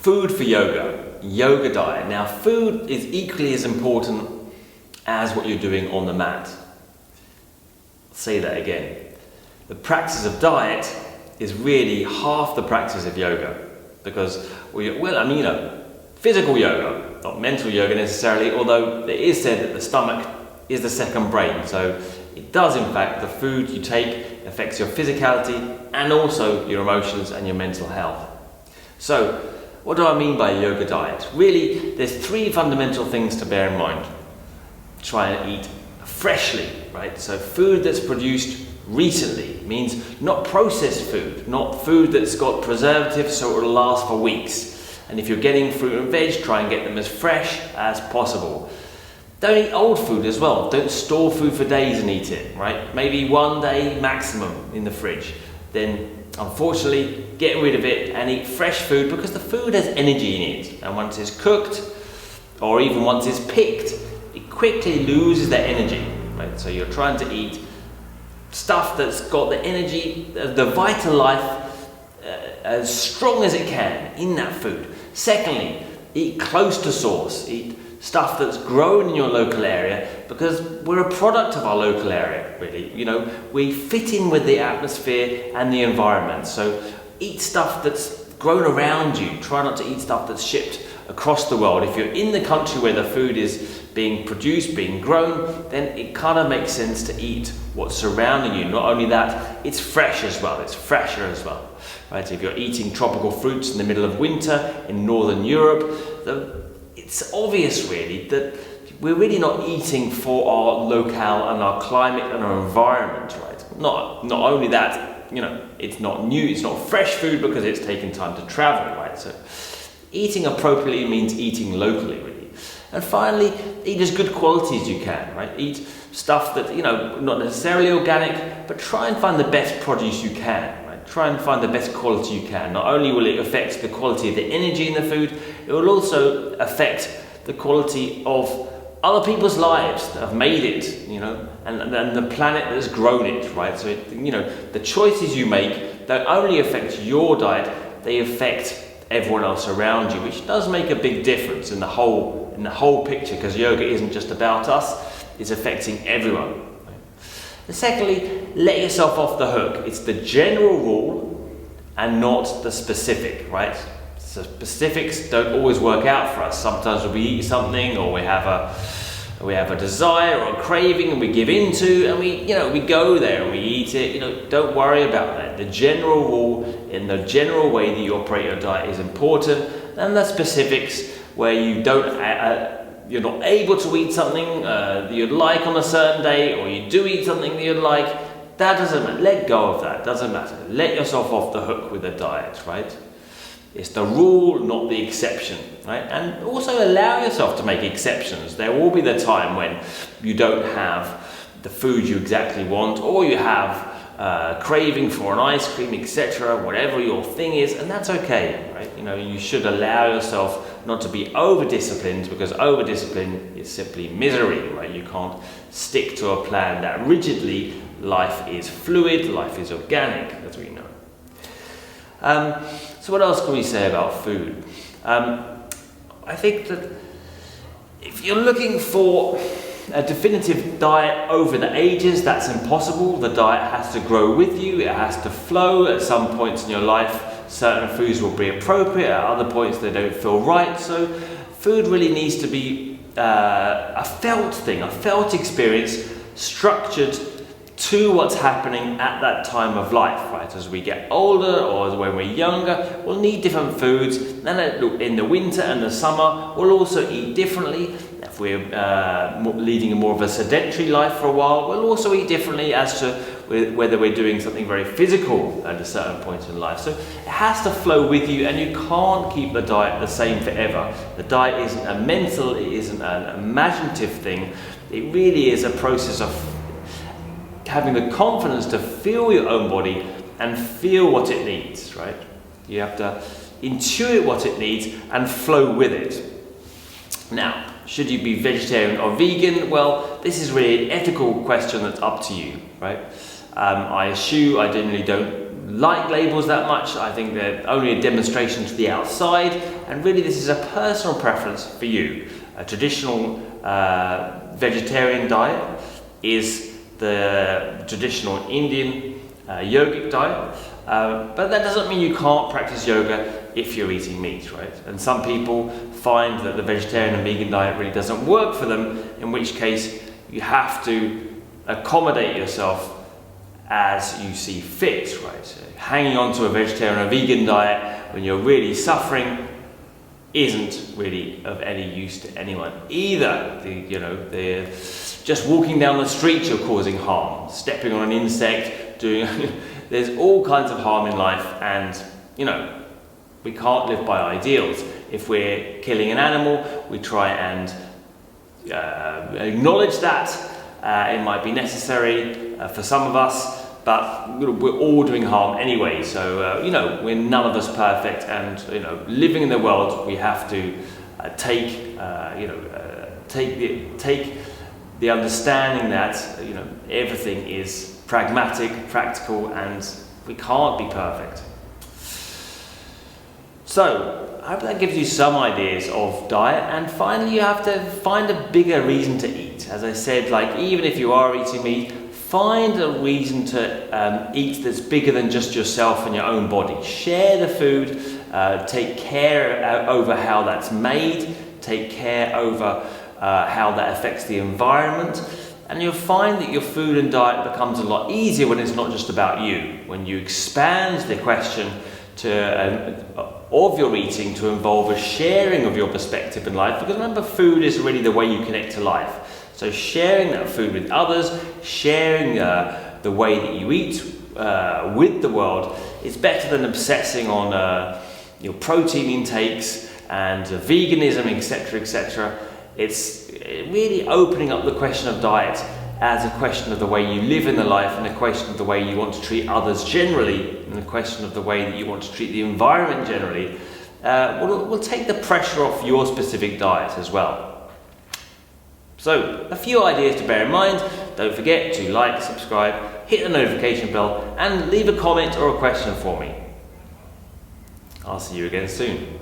Food for yoga diet. Now, food is equally as important as what you're doing on the mat. I'll say that again. The practice of diet is really half the practice of yoga, because physical yoga, not mental yoga necessarily, although it is said that the stomach is the second brain. So it does, in fact, the food you take affects your physicality and also your emotions and your mental health. So what do I mean by a yoga diet? Really, there's three fundamental things to bear in mind. Try and eat freshly, right? So food that's produced recently means not processed food, not food that's got preservatives so it will last for weeks. And if you're getting fruit and veg, try and get them as fresh as possible. Don't eat old food as well. Don't store food for days and eat it, right? Maybe 1 day maximum in the fridge. Then, unfortunately, get rid of it and eat fresh food, because the food has energy in it. And once it's cooked, or even once it's picked, it quickly loses that energy, right? So you're trying to eat stuff that's got the energy, the vital life, as strong as it can in that food. Secondly, eat close to source. Eat stuff that's grown in your local area, because we're a product of our local area, really. We fit in with the atmosphere and the environment. So eat stuff that's grown around you. Try not to eat stuff that's shipped across the world. If you're in the country where the food is being produced, being grown, then it kind of makes sense to eat what's surrounding you. Not only that, it's fresh as well. It's fresher as well, right? If you're eating tropical fruits in the middle of winter in Northern Europe, it's obvious really that we're really not eating for our locale and our climate and our environment, right? Not only that, it's not new, it's not fresh food because it's taken time to travel, right? So eating appropriately means eating locally, really. And finally, eat as good quality as you can, right? Eat stuff that, not necessarily organic, but try and find the best produce you can, right? Try and find the best quality you can. Not only will it affect the quality of the energy in the food, it will also affect the quality of other people's lives that have made it, and the planet that's grown it, right? So, the choices you make don't only affect your diet, they affect everyone else around you, which does make a big difference in the whole picture, because yoga isn't just about us, it's affecting everyone. And secondly, let yourself off the hook. It's the general rule and not the specific, right? So specifics don't always work out for us. Sometimes we eat something, or we have a desire or a craving, and we give into, and we go there and we eat it. Don't worry about that. The general rule in the general way that you operate your diet is important, and the specifics where you're not able to eat something that you'd like on a certain day, or you do eat something that you'd like, that doesn't matter. Let go of that. Doesn't matter. Let yourself off the hook with the diet, right? It's the rule, not the exception, right? And also allow yourself to make exceptions. There will be the time when you don't have the food you exactly want, or you have craving for an ice cream, etc., whatever your thing is, and that's okay, right? You should allow yourself not to be over-disciplined, because over-discipline is simply misery, right? You can't stick to a plan that rigidly. Life is fluid, life is organic, as we know. So what else can we say about food? I think that if you're looking for a definitive diet over the ages, that's impossible. The diet has to grow with you, it has to flow. At some points in your life, certain foods will be appropriate, at other points they don't feel right. So food really needs to be a felt thing, a felt experience, structured to what's happening at that time of life, right? As we get older, or when we're younger, we'll need different foods. And in the winter and the summer, we'll also eat differently. If we're leading more of a sedentary life for a while, we'll also eat differently as to whether we're doing something very physical at a certain point in life. So it has to flow with you, and you can't keep the diet the same forever. The diet isn't a mental, it isn't an imaginative thing. It really is a process of having the confidence to feel your own body and feel what it needs, right? You have to intuit what it needs and flow with it. Now, should you be vegetarian or vegan? Well, this is really an ethical question that's up to you, right? I generally don't like labels that much. I think they're only a demonstration to the outside, and really this is a personal preference for you. A traditional vegetarian diet is the traditional Indian yogic diet, but that doesn't mean you can't practice yoga if you're eating meat, right? And some people find that the vegetarian and vegan diet really doesn't work for them, in which case you have to accommodate yourself as you see fit, right? So hanging on to a vegetarian or vegan diet when you're really suffering isn't really of any use to anyone. Either just walking down the street you're causing harm, stepping on an insect, there's all kinds of harm in life, and we can't live by ideals. If we're killing an animal, we try and acknowledge that. It might be necessary for some of us, but we're all doing harm anyway. So we're none of us perfect, and living in the world, we have to take the understanding that everything is pragmatic, practical, and we can't be perfect. So I hope that gives you some ideas of diet, and finally you have to find a bigger reason to eat. As I said, like even if you are eating meat, find a reason to eat that's bigger than just yourself and your own body. Share the food, take care over how that's made, take care over how that affects the environment, and you'll find that your food and diet becomes a lot easier when it's not just about you. When you expand the question of your eating to involve a sharing of your perspective in life, because remember, food is really the way you connect to life. So sharing that food with others, sharing the way that you eat with the world is better than obsessing on your protein intakes and veganism, etc., etc. It's really opening up the question of diet as a question of the way you live in the life, and a question of the way you want to treat others generally, and a question of the way that you want to treat the environment generally. Will take the pressure off your specific diet as well. So, a few ideas to bear in mind. Don't forget to like, subscribe, hit the notification bell, and leave a comment or a question for me. I'll see you again soon.